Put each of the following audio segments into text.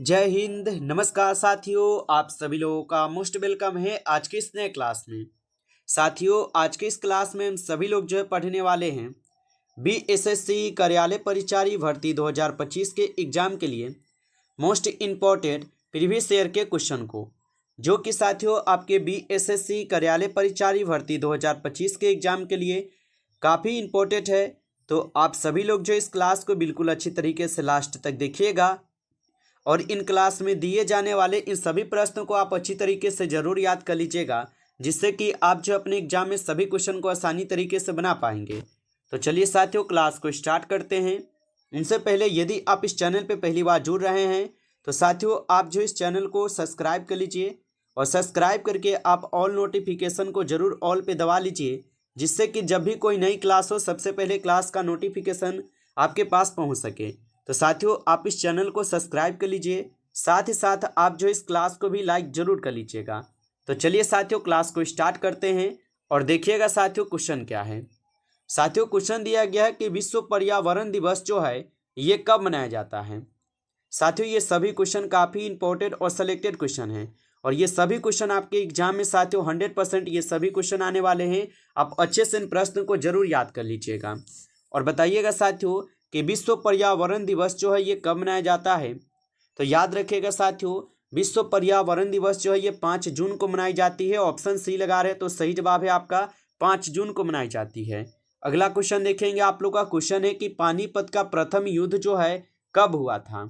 जय हिंद। नमस्कार साथियों, आप सभी लोगों का मोस्ट वेलकम है आज के इस नए क्लास में। साथियों, आज के इस क्लास में हम सभी लोग जो है पढ़ने वाले हैं बीएसएससी कार्यालय परिचारी भर्ती 2025 के एग्जाम के लिए मोस्ट इम्पॉर्टेंट प्रीवियस ईयर के क्वेश्चन को, जो कि साथियों आपके बीएसएससी कार्यालय परिचारी भर्ती 2025 के एग्जाम के लिए काफ़ी इम्पोर्टेंट है। तो आप सभी लोग जो इस क्लास को बिल्कुल अच्छी तरीके से लास्ट तक देखिएगा और इन क्लास में दिए जाने वाले इन सभी प्रश्नों को आप अच्छी तरीके से ज़रूर याद कर लीजिएगा, जिससे कि आप जो अपने एग्जाम में सभी क्वेश्चन को आसानी तरीके से बना पाएंगे। तो चलिए साथियों, क्लास को स्टार्ट करते हैं। उनसे पहले यदि आप इस चैनल पर पहली बार जुड़ रहे हैं तो साथियों आप जो इस चैनल को सब्सक्राइब कर लीजिए और सब्सक्राइब करके आप ऑल नोटिफिकेशन को ज़रूर ऑल पे दबा लीजिए, जिससे कि जब भी कोई नई क्लास हो सबसे पहले क्लास का नोटिफिकेशन आपके पास पहुंच सके। तो साथियों आप इस चैनल को सब्सक्राइब कर लीजिए, साथ ही साथ आप जो इस क्लास को भी लाइक जरूर कर लीजिएगा। तो चलिए साथियों क्लास को स्टार्ट करते हैं और देखिएगा साथियों क्वेश्चन क्या है। साथियों क्वेश्चन दिया गया है कि विश्व पर्यावरण दिवस जो है ये कब मनाया जाता है। साथियों ये सभी क्वेश्चन काफ़ी इंपॉर्टेंट और सिलेक्टेड क्वेश्चन हैं और ये सभी क्वेश्चन आपके एग्जाम में साथियों 100% ये सभी क्वेश्चन आने वाले हैं। आप अच्छे से इन प्रश्न को जरूर याद कर लीजिएगा और बताइएगा साथियों कि विश्व पर्यावरण दिवस जो है ये कब मनाया जाता है। तो याद रखिएगा साथियों, विश्व पर्यावरण दिवस जो है ये 5 जून को मनाई जाती है। ऑप्शन सी लगा रहे हैं तो सही जवाब है आपका 5 जून को मनाई जाती है। अगला क्वेश्चन देखेंगे, आप लोग का क्वेश्चन है कि पानीपत का प्रथम युद्ध जो है कब हुआ था।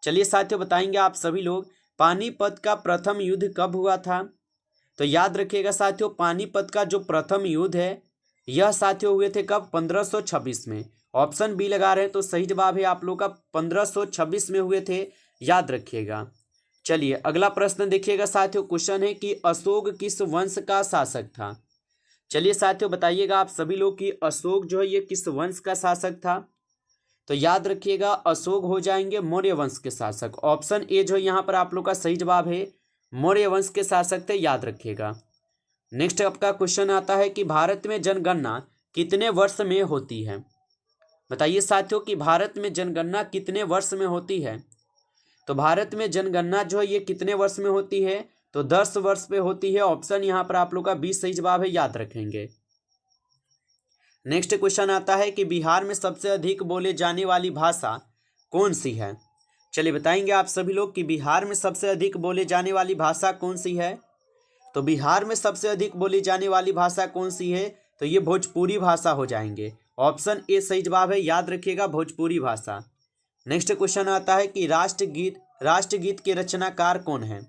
चलिए साथियों बताएंगे आप सभी लोग, पानीपत का प्रथम युद्ध कब हुआ था। तो याद रखिएगा साथियों, पानीपत का जो प्रथम युद्ध है यह साथियों हुए थे कब, 1526 में। ऑप्शन बी लगा रहे हैं तो सही जवाब है आप लोग का 1526 में हुए थे, याद रखिएगा। चलिए अगला प्रश्न देखिएगा साथियों, क्वेश्चन है कि अशोक किस वंश का शासक था। चलिए साथियों बताइएगा आप सभी लोग कि अशोक जो है ये किस वंश का शासक था। तो याद रखिएगा अशोक हो जाएंगे मौर्य वंश के शासक। ऑप्शन ए जो यहाँ पर आप लोग का सही जवाब है, मौर्य वंश के शासक थे, याद रखिएगा। नेक्स्ट आपका क्वेश्चन आता है कि भारत में जनगणना कितने वर्ष में होती है। बताइए साथियों कि भारत में जनगणना कितने वर्ष में होती है। तो भारत में जनगणना जो है ये कितने वर्ष में होती है, तो 10 वर्ष पे होती है। ऑप्शन यहाँ पर आप लोग का 20 सही जवाब है, याद रखेंगे। नेक्स्ट क्वेश्चन आता है कि बिहार में सबसे अधिक बोले जाने वाली भाषा कौन सी है। चलिए बताएंगे आप सभी लोग कि बिहार में सबसे अधिक बोले जाने वाली भाषा कौन सी है। तो बिहार में सबसे अधिक बोली जाने वाली भाषा कौन सी है, तो ये भोजपुरी भाषा हो जाएंगे। ऑप्शन ए सही जवाब है, याद रखिएगा भोजपुरी भाषा। नेक्स्ट क्वेश्चन आता है कि राष्ट्रगीत के रचनाकार कौन है।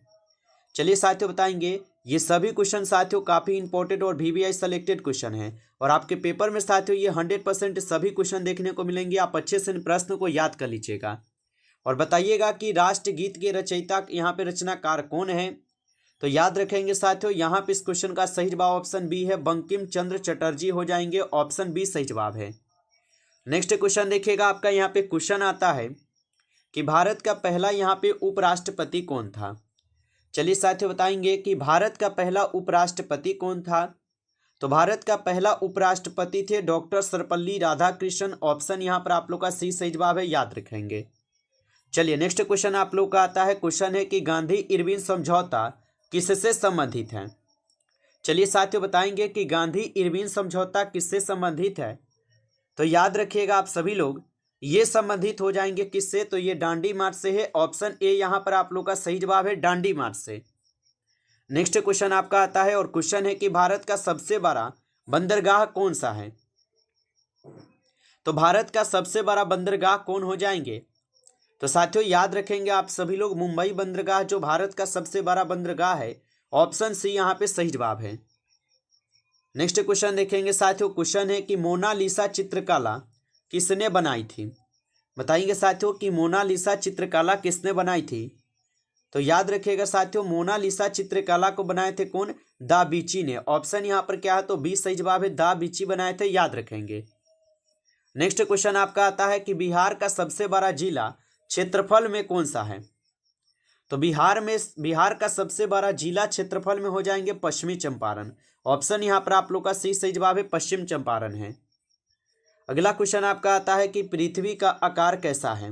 चलिए साथियों बताएंगे, ये सभी क्वेश्चन साथियों काफ़ी इंपॉर्टेंट और वीवीआई सेलेक्टेड क्वेश्चन है और आपके पेपर में साथियों ये 100% सभी क्वेश्चन देखने को मिलेंगे। आप अच्छे से इन प्रश्न को याद कर लीजिएगा और बताइएगा कि राष्ट्रगीत के रचयिता यहाँ पे रचनाकार कौन है। तो याद रखेंगे साथियों, यहाँ पे इस क्वेश्चन का सही जवाब ऑप्शन बी है, बंकिम चंद्र चटर्जी हो जाएंगे। ऑप्शन बी सही जवाब है। नेक्स्ट क्वेश्चन देखिएगा, आपका यहाँ पे क्वेश्चन आता है कि भारत का पहला यहाँ पे उपराष्ट्रपति कौन था। चलिए साथियों बताएंगे कि भारत का पहला उपराष्ट्रपति कौन था। तो भारत का पहला उपराष्ट्रपति थे डॉक्टर सर्वपल्ली राधाकृष्णन। ऑप्शन यहाँ पर आप लोग का सी सही जवाब है, याद रखेंगे। चलिए नेक्स्ट क्वेश्चन आप लोग का आता है, क्वेश्चन है कि गांधी इरविन समझौता किससे संबंधित है। चलिए साथियों बताएंगे कि गांधी इरविन समझौता किससे संबंधित है। तो याद रखिएगा आप सभी लोग, ये संबंधित हो जाएंगे किससे, तो ये डांडी मार्च से है। ऑप्शन ए यहाँ पर आप लोग का सही जवाब है, डांडी मार्च से। नेक्स्ट क्वेश्चन आपका आता है और क्वेश्चन है कि भारत का सबसे बड़ा बंदरगाह कौन सा है। तो भारत का सबसे बड़ा बंदरगाह कौन हो जाएंगे। तो साथियों याद रखेंगे आप सभी लोग, मुंबई बंदरगाह जो भारत का सबसे बड़ा बंदरगाह है। ऑप्शन सी यहाँ पे सही जवाब है। नेक्स्ट क्वेश्चन देखेंगे साथियों, क्वेश्चन है कि मोनालिसा चित्रकला किसने बनाई थी। बताइए साथियों कि मोनालिसा चित्रकला किसने बनाई थी। तो याद रखिएगा साथियों, मोनालिसा चित्रकला को बनाए थे कौन, दा विंची ने। ऑप्शन यहाँ पर क्या है, तो बी सही जवाब है, दा विंची बनाए थे, याद रखेंगे। नेक्स्ट क्वेश्चन आपका आता है कि बिहार का सबसे बड़ा जिला क्षेत्रफल में कौन सा है। तो बिहार का सबसे बड़ा जिला क्षेत्रफल में हो जाएंगे पश्चिमी चंपारण। ऑप्शन यहाँ पर आप लोग का सी सही जवाब है, पश्चिम चंपारण है। अगला क्वेश्चन आपका आता है कि पृथ्वी का आकार कैसा है।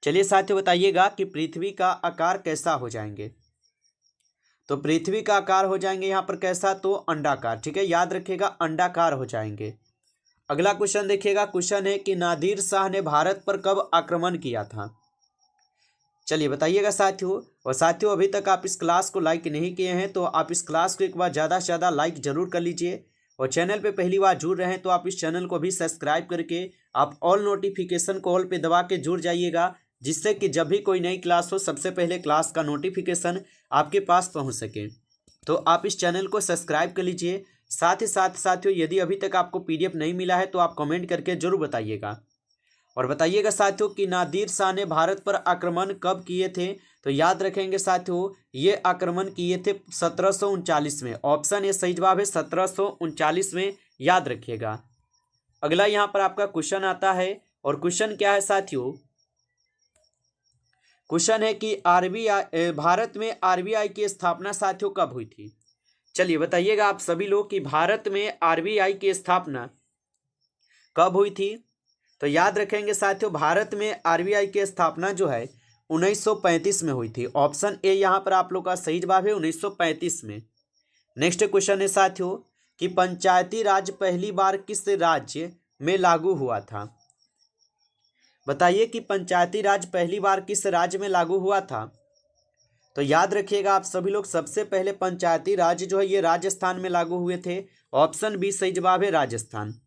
चलिए साथियों बताइएगा कि पृथ्वी का आकार कैसा हो जाएंगे। तो पृथ्वी का आकार हो जाएंगे यहाँ पर कैसा, तो अंडाकार। ठीक है, याद रखिएगा अंडाकार हो जाएंगे। अगला क्वेश्चन देखिएगा, क्वेश्चन है कि नादिर शाह ने भारत पर कब आक्रमण किया था। चलिए बताइएगा साथियों। और साथियों अभी तक आप इस क्लास को लाइक नहीं किए हैं तो आप इस क्लास को एक बार ज़्यादा से ज़्यादा लाइक जरूर कर लीजिए। और चैनल पे पहली बार जुड़ रहे हैं तो आप इस चैनल को भी सब्सक्राइब करके आप ऑल नोटिफिकेशन को ऑल पे दबा के जुड़ जाइएगा, जिससे कि जब भी कोई नई क्लास हो सबसे पहले क्लास का नोटिफिकेशन आपके पास पहुंच सके। तो आप इस चैनल को सब्सक्राइब कर लीजिए। साथ ही साथ साथियों यदि अभी तक आपको पीडीएफ नहीं मिला है तो आप कमेंट करके जरूर बताइएगा। और बताइएगा साथियों कि नादिर शाह ने भारत पर आक्रमण कब किए थे। तो याद रखेंगे साथियों ये आक्रमण किए थे 1739 में। ऑप्शन ए सही जवाब है 1739 में, याद रखिएगा। अगला यहाँ पर आपका क्वेश्चन आता है और क्वेश्चन क्या है साथियों, क्वेश्चन है कि आरबीआई भारत में आरबीआई की स्थापना साथियों कब हुई थी। चलिए बताइएगा आप सभी लोग कि भारत में आरबीआई की स्थापना कब हुई थी। तो याद रखेंगे साथियों भारत में आरबीआई की स्थापना जो है 1935 में हुई थी। ऑप्शन ए यहाँ पर आप लोग का सही जवाब है 1935 में। नेक्स्ट क्वेश्चन है साथियों कि पंचायती राज पहली बार किस राज्य में लागू हुआ था। बताइए कि पंचायती राज पहली बार किस राज्य में लागू हुआ था। तो याद रखिएगा आप सभी लोग सबसे पहले पंचायती राज जो है ये राजस्थान में लागू हुए थे। ऑप्शन बी सही जवाब है राजस्थान।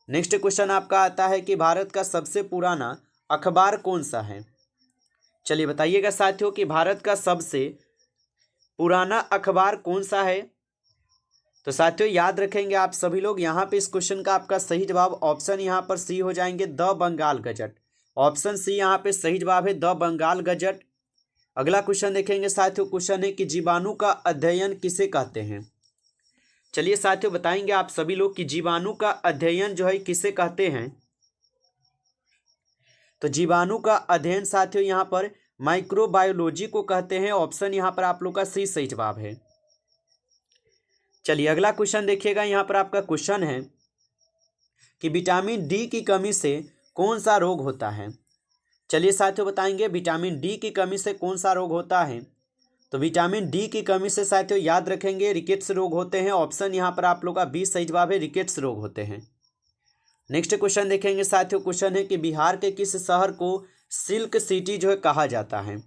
नेक्स्ट क्वेश्चन आपका आता है कि भारत का सबसे पुराना अखबार कौन सा है। चलिए बताइएगा साथियों कि भारत का सबसे पुराना अखबार कौन सा है। तो साथियों याद रखेंगे आप सभी लोग यहाँ पे इस क्वेश्चन का आपका सही जवाब ऑप्शन यहाँ पर सी हो जाएंगे the Bengal gazette. Option C यहाँ पे सही जवाब है द बंगाल गजट। अगला क्वेश्चन देखेंगे साथियों, क्वेश्चन है कि जीवाणु का अध्ययन किसे कहते हैं। चलिए साथियों बताएंगे आप सभी लोग कि जीवाणु का अध्ययन जो है किसे कहते हैं। तो जीवाणु का अध्ययन साथियों यहाँ पर माइक्रोबायोलॉजी को कहते हैं। ऑप्शन यहाँ पर आप लोग का सी सही जवाब है। चलिए अगला क्वेश्चन देखिएगा, यहाँ पर आपका क्वेश्चन है कि विटामिन डी की कमी से कौन सा रोग होता है। चलिए साथियों बताएंगे विटामिन डी की कमी से कौन सा रोग होता है। तो विटामिन डी की कमी से साथियों याद रखेंगे रिकेट्स रोग होते हैं। ऑप्शन यहाँ पर आप लोग का बी सही जवाब है रिकेट्स रोग होते हैं। नेक्स्ट क्वेश्चन देखेंगे साथियों, क्वेश्चन है कि बिहार के किस शहर को सिल्क सिटी जो है कहा जाता है।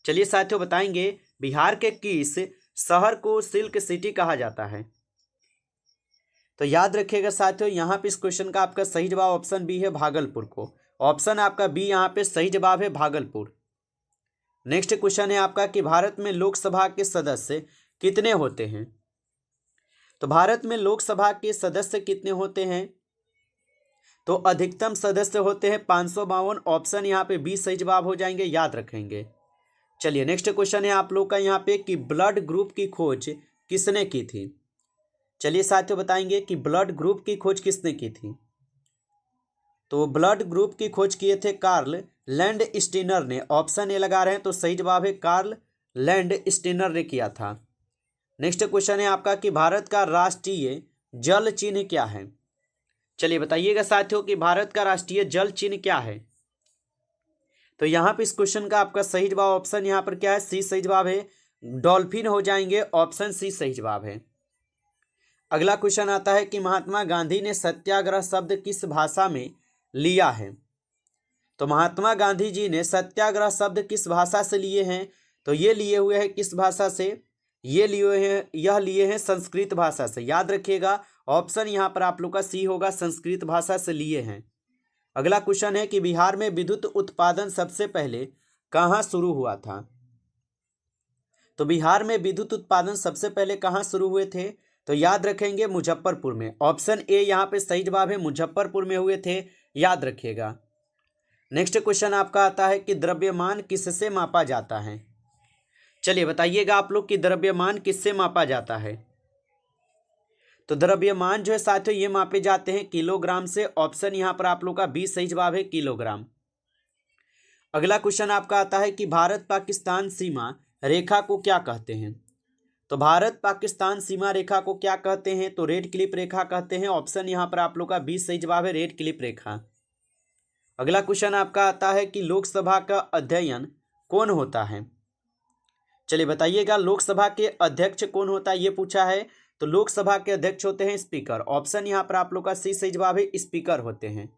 चलिए साथियों बताएंगे बिहार के किस शहर को सिल्क सिटी कहा जाता है। तो याद रखिएगा साथियों यहाँ पे इस क्वेश्चन का आपका सही जवाब ऑप्शन बी है भागलपुर को। ऑप्शन आपका बी यहाँ पे सही जवाब है भागलपुर। नेक्स्ट क्वेश्चन है आपका कि भारत में लोकसभा के सदस्य कितने होते हैं। तो भारत में लोकसभा के सदस्य कितने होते हैं। तो अधिकतम सदस्य होते हैं 552। ऑप्शन यहाँ पे बी सही जवाब हो जाएंगे, याद रखेंगे। चलिए नेक्स्ट क्वेश्चन है आप लोग का यहाँ पे कि ब्लड ग्रुप की खोज किसने की थी। चलिए साथियों बताएंगे कि ब्लड ग्रुप की खोज किसने की थी। तो ब्लड ग्रुप की खोज किए थे कार्ल लैंड स्टीनर ने। ऑप्शन ए लगा रहे हैं तो सही जवाब है कार्ल लैंड स्टीनर ने किया था। नेक्स्ट क्वेश्चन है आपका कि भारत का राष्ट्रीय जल चिन्ह क्या है। चलिए बताइएगा साथियों कि भारत का राष्ट्रीय जल चिन्ह क्या है। तो यहाँ पे इस क्वेश्चन का आपका सही जवाब ऑप्शन यहाँ पर क्या है, सी सही जवाब है डॉल्फिन हो जाएंगे। ऑप्शन सी सही जवाब है। अगला क्वेश्चन आता है कि महात्मा गांधी ने सत्याग्रह शब्द किस भाषा में लिया है। तो महात्मा गांधी जी ने सत्याग्रह शब्द किस भाषा से लिए हैं। तो ये लिए हुए हैं किस भाषा से, ये लिए हैं संस्कृत भाषा से। याद रखिएगा ऑप्शन यहाँ पर आप लोग का सी होगा संस्कृत भाषा से लिए हैं। अगला क्वेश्चन है कि बिहार में विद्युत उत्पादन सबसे पहले कहाँ शुरू हुआ था। तो बिहार में विद्युत उत्पादन सबसे पहले कहाँ शुरू हुए थे। तो याद रखेंगे मुजफ्फरपुर में। ऑप्शन ए यहाँ पे सही जवाब है मुजफ्फरपुर में हुए थे, याद रखिएगा। नेक्स्ट क्वेश्चन आपका आता है कि द्रव्यमान किससे मापा जाता है। चलिए बताइएगा आप लोग कि द्रव्यमान किससे मापा जाता है। तो द्रव्यमान जो है साथियों ये मापे जाते हैं किलोग्राम से। ऑप्शन यहाँ पर आप लोग का बी सही जवाब है किलोग्राम। अगला क्वेश्चन आपका आता है कि भारत पाकिस्तान सीमा रेखा को क्या कहते हैं। तो भारत पाकिस्तान सीमा रेखा को क्या कहते हैं। तो रेड क्लिप रेखा कहते हैं। ऑप्शन यहाँ पर आप लोग का बी सही जवाब है रेड क्लिप रेखा। अगला क्वेश्चन आपका आता है कि लोकसभा का अध्ययन कौन होता है। चलिए बताइएगा, लोकसभा के अध्यक्ष कौन होता है ये पूछा है। तो लोकसभा के अध्यक्ष होते हैं स्पीकर। ऑप्शन यहाँ पर आप लोग का सी सही जवाब है, स्पीकर होते हैं।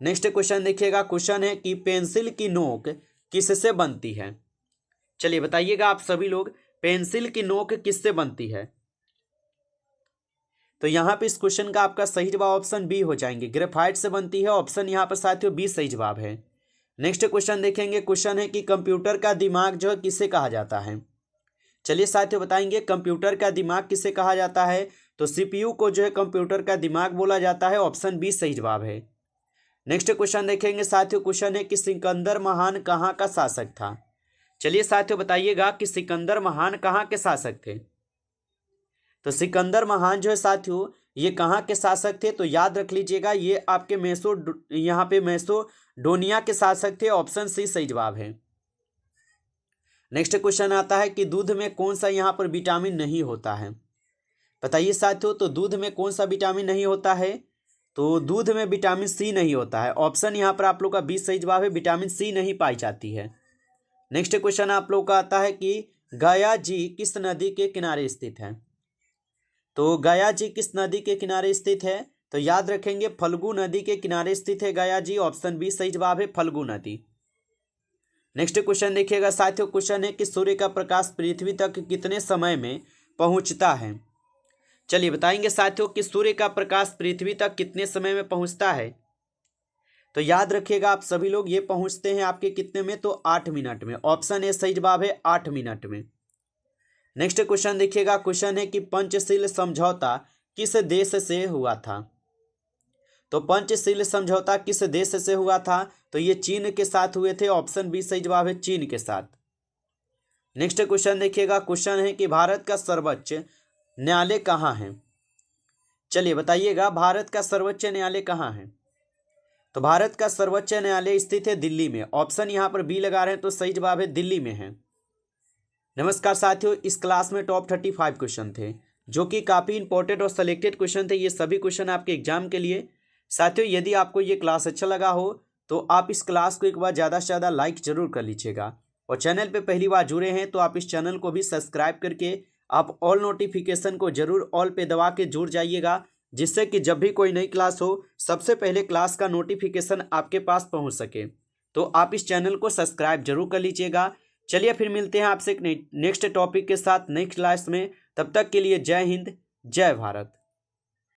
नेक्स्ट क्वेश्चन देखिएगा, क्वेश्चन है कि पेंसिल की नोक किससे बनती है। चलिए बताइएगा आप सभी लोग, पेंसिल की नोक किससे बनती है। तो यहाँ पे इस क्वेश्चन का आपका सही जवाब ऑप्शन बी हो जाएंगे, ग्रेफाइट से बनती है। ऑप्शन यहाँ पर साथियों बी सही जवाब है। नेक्स्ट क्वेश्चन देखेंगे, क्वेश्चन है कि कंप्यूटर का दिमाग जो है किसे कहा जाता है। चलिए साथियों बताएंगे, कंप्यूटर का दिमाग किसे कहा जाता है। तो सीपीयू को जो है कंप्यूटर का दिमाग बोला जाता है। ऑप्शन बी सही जवाब है। नेक्स्ट क्वेश्चन देखेंगे साथियों, क्वेश्चन है कि सिकंदर महान कहाँ का शासक था। चलिए साथियों बताइएगा कि सिकंदर महान कहाँ के शासक थे। तो सिकंदर महान जो है साथियों ये कहाँ के शासक थे। तो याद रख लीजिएगा, ये आपके यहाँ पे मैसोडोनिया के शासक थे। ऑप्शन सी सही जवाब है। नेक्स्ट क्वेश्चन आता है कि दूध में कौन सा यहाँ पर विटामिन नहीं होता है। बताइए साथियों, तो दूध में कौन सा विटामिन नहीं होता है। तो दूध में विटामिन सी नहीं होता है। ऑप्शन यहाँ पर आप लोग का बी सही जवाब है, विटामिन सी नहीं पाई जाती है। नेक्स्ट क्वेश्चन आप लोग का आता है कि गया जी किस नदी के किनारे स्थित है। तो गया जी किस नदी के किनारे स्थित है। तो याद रखेंगे, फल्गु नदी के किनारे स्थित है गया जी। ऑप्शन बी सही जवाब है, फल्गु नदी। नेक्स्ट क्वेश्चन देखिएगा साथियों, क्वेश्चन है कि सूर्य का प्रकाश पृथ्वी तक कितने समय में पहुंचता है। चलिए बताएंगे साथियों कि सूर्य का प्रकाश पृथ्वी तक कितने समय में पहुंचता है। तो याद रखिएगा आप सभी लोग, ये पहुंचते हैं आपके कितने में, तो 8 मिनट में। ऑप्शन ए सही जवाब है, 8 मिनट में। नेक्स्ट क्वेश्चन देखिएगा, क्वेश्चन है कि पंचशील समझौता किस देश से हुआ था। तो पंचशील समझौता किस देश से हुआ था। तो ये चीन के साथ हुए थे। ऑप्शन बी सही जवाब है, चीन के साथ। नेक्स्ट क्वेश्चन देखिएगा, क्वेश्चन है कि भारत का सर्वोच्च न्यायालय कहाँ है। चलिए बताइएगा, भारत का सर्वोच्च न्यायालय कहाँ है। तो भारत का सर्वोच्च न्यायालय स्थित है दिल्ली में। ऑप्शन यहाँ पर बी लगा रहे हैं, तो सही जवाब है दिल्ली में है। नमस्कार साथियों, इस क्लास में टॉप 35 क्वेश्चन थे जो कि काफ़ी इंपॉर्टेंट और सिलेक्टेड क्वेश्चन थे। ये सभी क्वेश्चन आपके एग्जाम के लिए। साथियों यदि आपको ये क्लास अच्छा लगा हो तो आप इस क्लास को एक बार ज़्यादा से ज़्यादा लाइक जरूर कर लीजिएगा, और चैनल पे पहली बार जुड़े हैं तो आप इस चैनल को भी सब्सक्राइब करके आप ऑल नोटिफिकेशन को जरूर ऑल पे दबा के जुड़ जाइएगा, जिससे कि जब भी कोई नई क्लास हो सबसे पहले क्लास का नोटिफिकेशन आपके पास पहुंच सके। तो आप इस चैनल को सब्सक्राइब जरूर कर लीजिएगा। चलिए फिर मिलते हैं आपसे एक नेक्स्ट टॉपिक के साथ नेक्स्ट क्लास में। तब तक के लिए जय हिंद, जय भारत।